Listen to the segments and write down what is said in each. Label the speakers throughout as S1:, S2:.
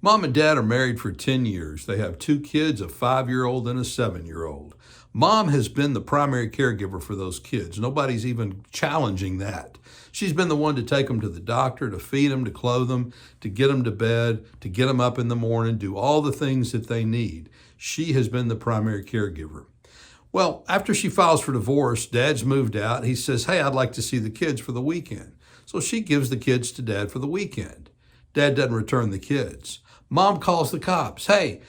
S1: Mom and Dad are married for 10 years. They have 2 kids, a 5-year-old and a 7-year-old. Mom has been the primary caregiver for those kids. Nobody's even challenging that. She's been the one to take them to the doctor, to feed them, to clothe them, to get them to bed, to get them up in the morning, do all the things that they need. She has been the primary caregiver. Well, after she files for divorce, Dad's moved out. He says, hey, I'd like to see the kids for the weekend. So she gives the kids to Dad for the weekend. Dad doesn't return the kids. Mom calls the cops. Hey,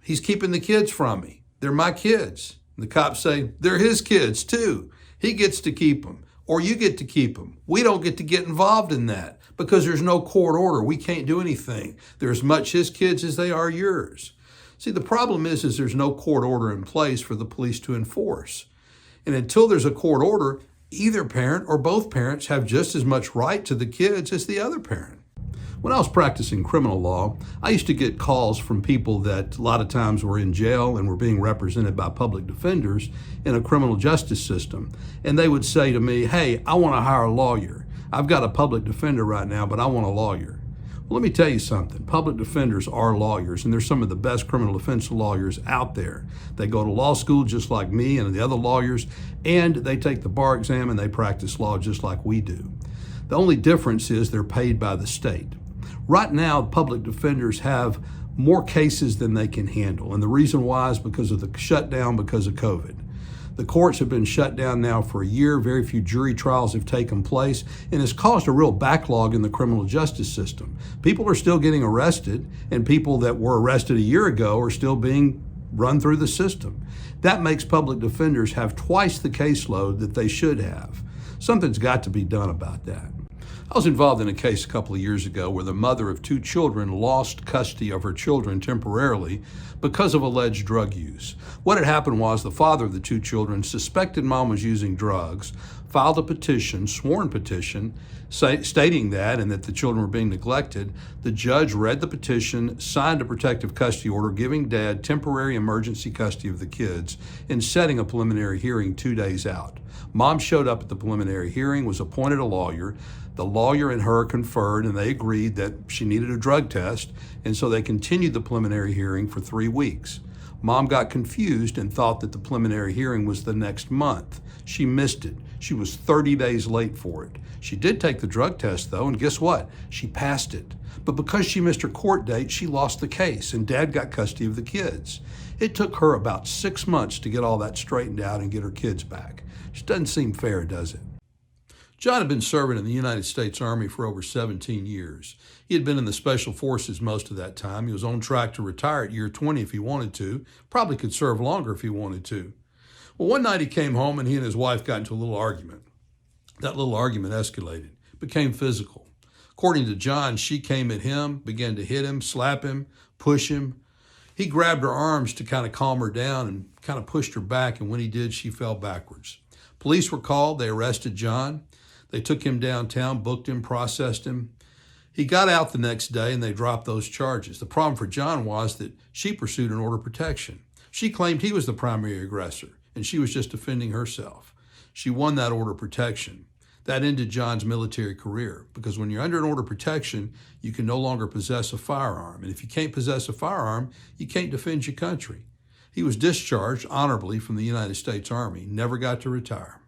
S1: he's keeping the kids from me. They're my kids. And the cops say, they're his kids too. He gets to keep them, or you get to keep them. We don't get to get involved in that because there's no court order. We can't do anything. They're as much his kids as they are yours. See, the problem is there's no court order in place for the police to enforce. And until there's a court order, either parent or both parents have just as much right to the kids as the other parent. When I was practicing criminal law, I used to get calls from people that a lot of times were in jail and were being represented by public defenders in a criminal justice system. And they would say to me, hey, I want to hire a lawyer. I've got a public defender right now, but I want a lawyer. Well, let me tell you something. Public defenders are lawyers, and they're some of the best criminal defense lawyers out there. They go to law school just like me and the other lawyers, and they take the bar exam and they practice law just like we do. The only difference is they're paid by the state. Right now, public defenders have more cases than they can handle. And the reason why is because of the shutdown because of COVID. The courts have been shut down now for a year. Very few jury trials have taken place, and it's caused a real backlog in the criminal justice system. People are still getting arrested, and people that were arrested a year ago are still being run through the system. That makes public defenders have twice the caseload that they should have. Something's got to be done about that. I was involved in a case a couple of years ago where the mother of 2 children lost custody of her children temporarily because of alleged drug use. What had happened was the father of the 2 children suspected mom was using drugs, filed a petition, sworn petition, stating that and that the children were being neglected. The judge read the petition, signed a protective custody order giving Dad temporary emergency custody of the kids, and setting a preliminary hearing 2 days out. Mom showed up at the preliminary hearing, was appointed a lawyer. The lawyer and her conferred, and they agreed that she needed a drug test, and so they continued the preliminary hearing for 3 weeks. Mom got confused and thought that the preliminary hearing was the next month. She missed it. She was 30 days late for it. She did take the drug test, though, and guess what? She passed it. But because she missed her court date, she lost the case, and Dad got custody of the kids. It took her about 6 months to get all that straightened out and get her kids back. It doesn't seem fair, does it? John had been serving in the United States Army for over 17 years. He had been in the Special Forces most of that time. He was on track to retire at year 20 if he wanted to, probably could serve longer if he wanted to. Well, one night he came home and he and his wife got into a little argument. That little argument escalated, became physical. According to John, she came at him, began to hit him, slap him, push him. He grabbed her arms to kind of calm her down and kind of pushed her back, and when he did, she fell backwards. Police were called. They arrested John. They took him downtown, booked him, processed him. He got out the next day and they dropped those charges. The problem for John was that she pursued an order of protection. She claimed he was the primary aggressor and she was just defending herself. She won that order of protection. That ended John's military career because when you're under an order of protection, you can no longer possess a firearm. And if you can't possess a firearm, you can't defend your country. He was discharged honorably from the United States Army, never got to retire.